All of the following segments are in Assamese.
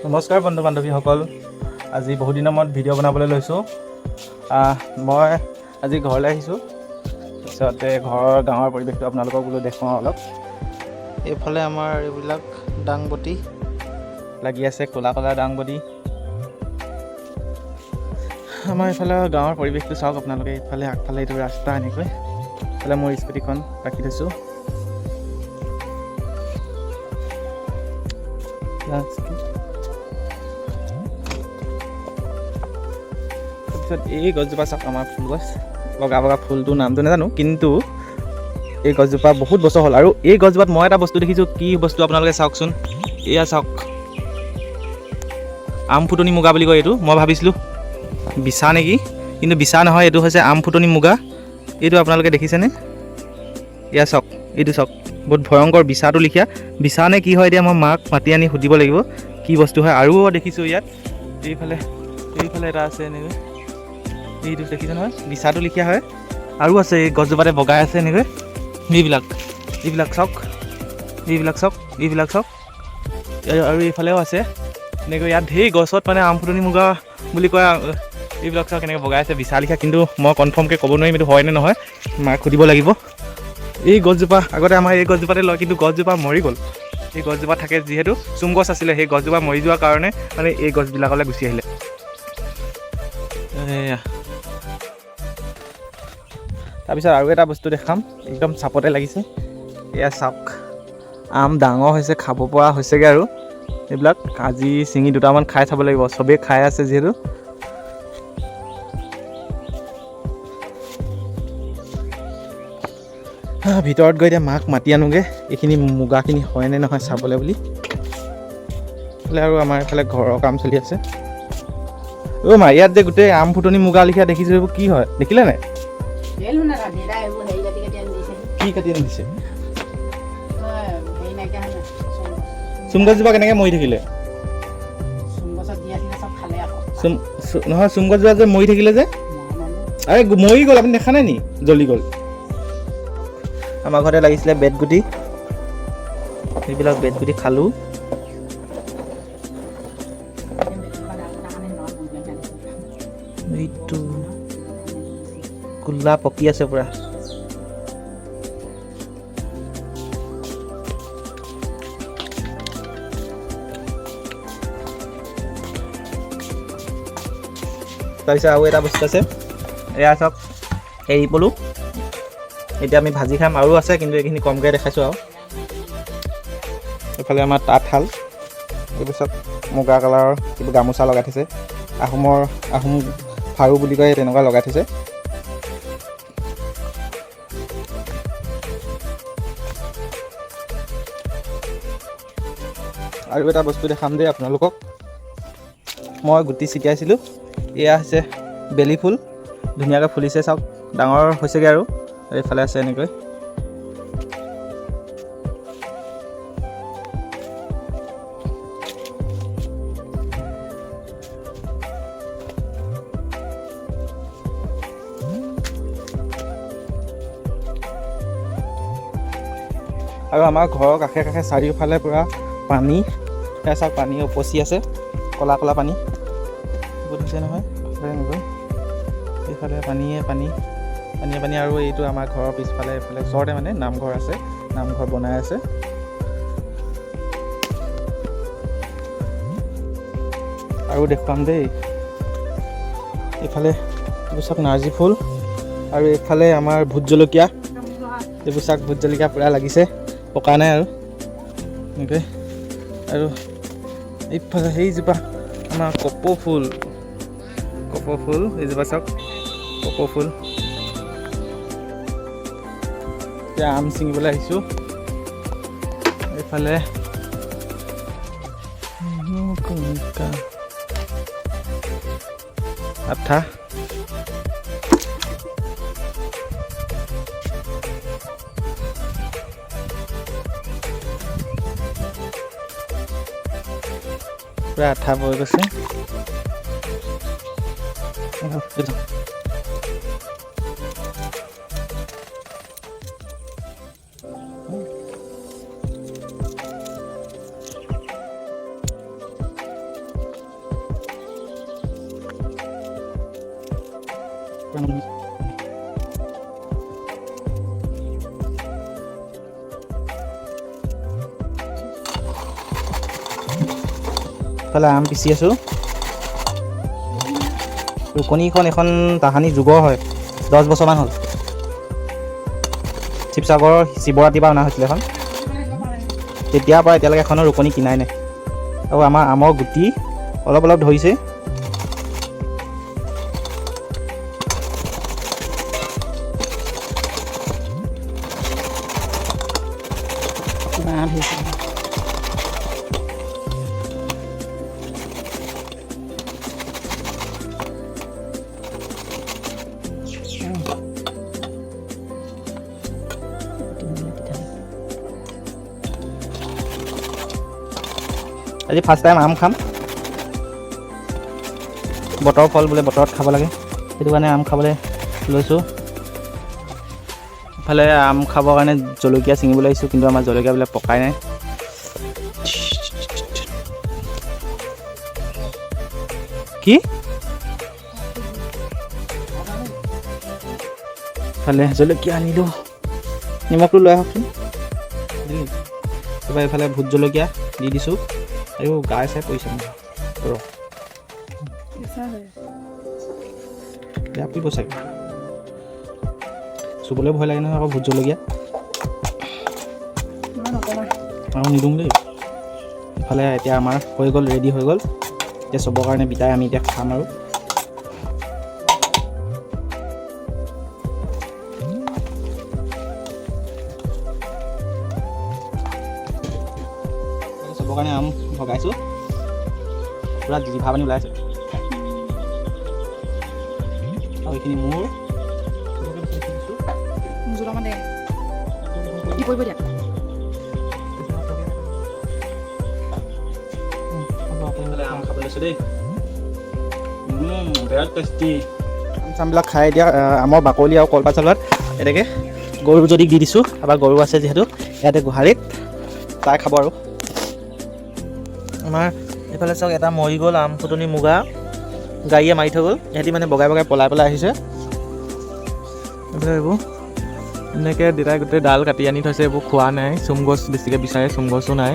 নমস্কাৰ বন্ধু বান্ধৱীসকল, আজি বহুত দিনৰ মূৰত ভিডিঅ' বনাবলৈ লৈছোঁ। মই আজি ঘৰলৈ আহিছোঁ। তাৰপিছতে গাঁৱৰ পৰিৱেশটো আপোনালোকক বোলো দেখুৱাওঁ অলপ। এইফালে আমাৰ এইবিলাক দাংবডি লাগি আছে, ক'লা ক'লা দাংবডি। আমাৰ এইফালে গাঁৱৰ পৰিৱেশটো চাওক আপোনালোকে। এইফালে আগফালে এইটো ৰাস্তা, এনেকৈ এইফালে মোৰ স্কুটিখন ৰাখি থৈছোঁ। তাৰপিছত এই গছজোপা চাওক, আমাৰ ফুল গছ, বগা বগা ফুলটোৰ নামটো নাজানো, কিন্তু এই গছজোপা বহুত বছৰ হ'ল। আৰু এই গছজোপাত মই এটা বস্তু দেখিছোঁ। কি বস্তু আপোনালোকে চাওকচোন, এয়া চাওক, আম ফুটনি মুগা বুলি কয় এইটো। মই ভাবিছিলোঁ বিছা নেকি, কিন্তু বিছা নহয়, এইটো হৈছে আম ফুটনি মুগা। এইটো আপোনালোকে দেখিছেনে? এয়া চাওক, এইটো চাওক, বহুত ভয়ংকৰ বিছাটো লিখীয়া। বিছা নে কি হয়, এতিয়া মই মাক মাতি আনি সুধিব লাগিব কি বস্তু হয়। আৰু দেখিছোঁ ইয়াত এইফালে এটা আছে, এনেকৈ এইটো দেখিছে নহয়, বিছাটো লিখীয়া হয়। আৰু আছে এই গছজোপাতে বগাই আছে এনেকৈ। এইবিলাক চাওক, এইবিলাক চাওক। আৰু এইফালেও আছে এনেকৈ। ইয়াত ঢেৰ গছত মানে আম ফুটনি মুগা বুলি কয়। এইবিলাক চাওক কেনেকৈ বগাই আছে, বিছা লিখা। কিন্তু মই কনফাৰ্মকৈ ক'ব নোৱাৰিম এইটো হয় নে নহয়, মাক সুধিব লাগিব। এই গছজোপা আগতে আমাৰ এই গছজোপাতে লয়, কিন্তু গছজোপা মৰি গ'ল। এই গছজোপা থাকে যিহেতু, চুম গছ আছিলে, সেই গছজোপা মৰি যোৱাৰ কাৰণে মানে এই গছবিলাকলৈ গুচি আহিলে। তাৰপিছত আৰু এটা বস্তু দেখাম, একদম চাপতে লাগিছে। এয়া চাওক, আম ডাঙৰ হৈছে, খাব পৰা হৈছেগৈ। আৰু এইবিলাক আজি ছিঙি দুটামান খাই চাব লাগিব। চবেই খাই আছে যিহেতু। ভিতৰত গৈ এতিয়া মাক মাতি আনোগৈ, এইখিনি মুগাখিনি হয়নে নহয় চাবলৈ বুলি। এইফালে আৰু আমাৰ এইফালে ঘৰৰ কাম চলি আছে। মা, ইয়াত যে গোটেই আম ফুটনি মুগা লিখীয়া দেখিছোঁ, এইবোৰ কি হয় দেখিলে নাই? কি কাটি আনি দিছে? চুম গছজোপা কেনেকৈ মৰি থাকিলে? নহয়, চুম গছজোপা যে মৰি থাকিলে যে, আৰে মৰি গ'ল, আপুনি দেখা নাই নি? জ্বলি গ'ল। আমাৰ ঘৰতে লাগিছিলে বেতগুটি, সেইবিলাক বেতগুটি খালোঁ। এইটো কোলা পকি আছে পুৰা। তাৰপিছত আৰু এটা বস্তু আছে, এয়া চাওক, এৰি পলু। এতিয়া আমি ভাজি খাম। আৰু আছে, কিন্তু এইখিনি কমকৈ দেখাইছোঁ। আৰু এইফালে আমাৰ তাঁতশাল, এইবোৰ চাওক, মুগা কালাৰৰ কিবা গামোচা লগাই থৈছে। আহোম ফাৰু বুলি কয়, তেনেকুৱা লগাই থৈছে। আৰু এটা বস্তু দেখাম দেই আপোনালোকক, মই গুটি ছিটিয়াইছিলোঁ। এয়া হৈছে বেলি ফুল, ধুনীয়াকৈ ফুলিছে চাওক, ডাঙৰ হৈছেগৈ। আৰু এইফালে আছে এনেকৈ। আৰু আমাৰ ঘৰৰ কাষে কাষে চাৰিওফালে পূৰা পানী। এয়া চাওক, পানী উপচি আছে, ক'লা ক'লা পানী বহুত হৈছে নহয়। এনেকৈ এইফালে পানীয়ে পানী। আৰু এইটো আমাৰ ঘৰৰ পিছফালে, এইফালে ওচৰতে মানে নামঘৰ আছে, নামঘৰ বনাই আছে। আৰু দেখুৱাম দেই, এইফালে এইবোৰ চাওক নাৰ্জী ফুল। আৰু এইফালে আমাৰ ভোট জলকীয়া, এইবোৰ চাওক, ভোট জলকীয়া পূৰা লাগিছে, পকা নাই আৰু এনেকৈ। আৰু এইফালে সেইজোপা আমাৰ কপৌ ফুল, এইজোপা চাওক, কপৌ ফুল। এতিয়া আম ছিঙিবলৈ আহিছোঁ। এইফালে আঠা, পুৰা আঠা বৈ গৈছে। ইফালে আম পিচি আছোঁ। ৰুকনিখন এখন তাহানি যুগৰ হয়, 10 বছৰমান হ'ল। শিৱসাগৰৰ শিৱৰাত্ৰিৰ পৰা অনা হৈছিলে এখন। তেতিয়াৰ পৰা এতিয়ালৈকে এখনো ৰুকনি কিনাই নাই। আৰু আমাৰ আমৰ গুটি অলপ অলপ ধৰিছে। আজি ফাৰ্ষ্ট টাইম আম খাম। বতৰ ফল বোলে বতৰত খাব লাগে, সেইটো কাৰণে আম খাবলৈ লৈছোঁ। ইফালে আম খাবৰ কাৰণে জলকীয়া ছিঙিবলৈ আহিছোঁ, কিন্তু আমাৰ জলকীয়াবিলাক পকাই নাই। কি ইফালে জলকীয়া আনিলোঁ, নিমখটো লৈ আহকচোন। তাৰপৰা এইফালে ভোট জলকীয়া দি দিছোঁ। আৰু গাই চাই পৰিছে ৰ বেয়া পৰিব চাগে, চুবলৈ ভয় লাগে নহয় আকৌ ভোট জলকীয়া। আৰু নিদিওঁ দেই। ইফালে এতিয়া আমাৰ হৈ গ'ল, ৰেডি হৈ গ'ল। এতিয়া চবৰ কাৰণে বিটাই আমি এতিয়া খাম আৰু। চবৰ কাৰণে আম ভগাইছোঁ, পূৰা জিভা পানী ওলাইছে। আৰু এইখিনি মোৰ আম খাব লৈছোঁ দেই। বিৰাট টেষ্টি। আম চামবিলাক খাই দিয়া। আমৰ বাকলি আৰু কলপাত চালপাত এনেকৈ গৰু যদি দি দিছোঁ। আমাৰ গৰু আছে যিহেতু ইয়াতে গোহালিত, তাই খাব আৰু। আমাৰ এইফালে চাওক, এটা মৰি গ'ল আম ফুটনি মুগা, গাড়ীয়ে মাৰি থৈ গ'ল। সিহঁতি মানে বগাই বগাই পলাই পেলাই আহিছে। এইফালে এইবোৰ এনেকৈ দেউতাই গোটেই ডাল কাটি আনি থৈছে, এইবোৰ খোৱা নাই। চোম গছ বেছিকৈ বিচাৰে, চোম গছো নাই।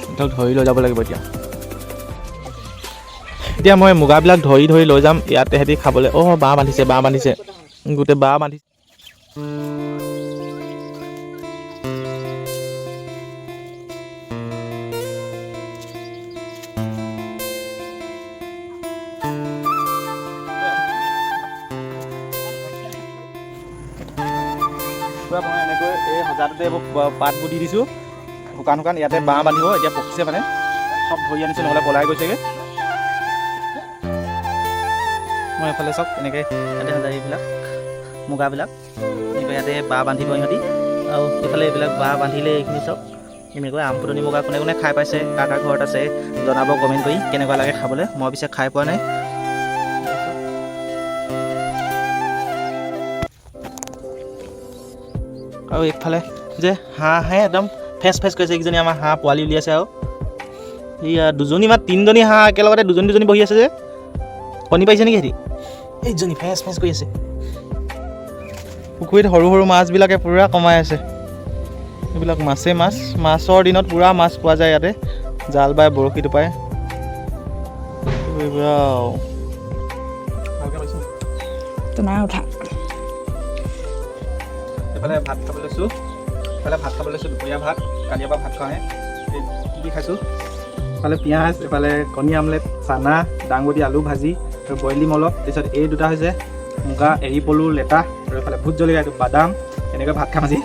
সিহঁতক ধৰি লৈ যাব লাগিব এতিয়া। এতিয়া মই মুগাবিলাক ধৰি ধৰি লৈ যাম ইয়াত, তেহেঁতি খাবলৈ। অঁ, বাঁহ বান্ধিছে, বাঁহ বান্ধিছে, গোটেই বাঁহ বান্ধিছে। পূৰা মই এনেকৈ এই সজাটোতে এইবোৰ পাতবোৰ দি দিছোঁ, শুকান শুকান। ইয়াতে বাঁহ বান্ধিব, এতিয়া পকিছে মানে চব ধৰি আনিছোঁ, নহ'লে পলাই গৈছেগৈ। মই এইফালে চাওক এনেকৈ ইয়াতে এইবিলাক মুগাবিলাক এনেকৈ ইয়াতে বাঁহ বান্ধিব সিহঁতি। আৰু এইফালে এইবিলাক বাঁহ বান্ধিলে এইখিনি চাওক এনেকৈ আম ফুটনি মুগা কোনে কোনে খাই পাইছে, কাৰ কাৰ ঘৰত আছে জনাব কমেণ্ট কৰি, কেনেকুৱা লাগে খাবলৈ। মই পিছে খাই পোৱা নাই। আৰু এইফালে যে হাঁহে একদম ফেচ ফেচ কৰিছে, এইকেইজনী আমাৰ হাঁহ পোৱালি উলিয়াইছে। আৰু এইয়া দুজনী বা তিনিজনী হাঁহ একেলগতে দুজনী দুজনী বহি আছে যে, কণী পাৰিছে নেকি সিহঁতি? এইজনী ফেচ ফেচ কৰি আছে। পুখুৰীত সৰু সৰু মাছবিলাকে পূৰা কমাই আছে। এইবিলাক মাছে মাছ, মাছৰ দিনত পূৰা মাছ পোৱা যায় ইয়াতে, জাল বাই বৰশী টোপাই। নাই উঠা। এইফালে ভাত খাব লৈছোঁ, দুপৰীয়া ভাত, কালিৰ পৰা ভাত খোৱাহে। কি খাইছোঁ? এইফালে পিঁয়াজ, এইফালে কণী আমলেট, চানা, দাংবডি আলু ভাজি আৰু বইল ডিম অলপ। তাৰপিছত এই দুটা হৈছে মুগা, এৰী পলু, লেটা, আৰু এইফালে ভোট জলকীয়া, এইটো বাদাম। এনেকৈ ভাত খাম আজি।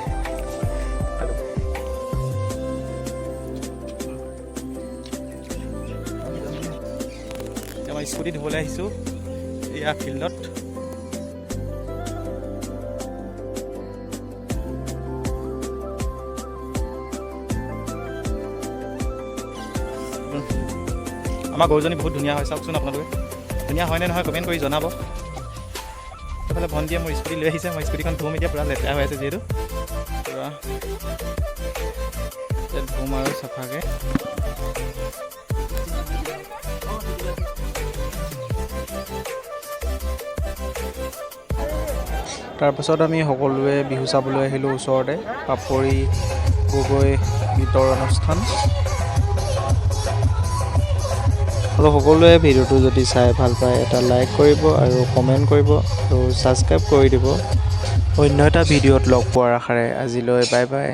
মই স্কুটি ধুবলৈ আহিছোঁ এয়া ফিল্ডত। আমাৰ গৰুজনী বহুত ধুনীয়া হয়, চাওকচোন আপোনালোকে। ধুনীয়া হয়নে নহয় কমেণ্ট কৰি জনাব। সেইফালে ভণ্টিয়ে মোৰ স্কুটি লৈ আহিছে, মই স্কুটিখন ধুম এতিয়া, পূৰা লেতেৰা হৈ আছে যিহেতু, পূৰা ধুম আৰু চাফাকৈ। তাৰপাছত আমি সকলোৱে বিহু চাবলৈ আহিলোঁ ওচৰতে পাপৰি গগৈ গীতৰ অনুষ্ঠান। আৰু সকলোৱে ভিডিঅ'টো যদি চাই ভাল পায় এটা লাইক কৰিব আৰু কমেণ্ট কৰিব আৰু ছাবস্ক্ৰাইব কৰি দিব। অন্য এটা ভিডিঅ'ত লগ পোৱাৰ আশাৰে আজিলৈ বাই বাই।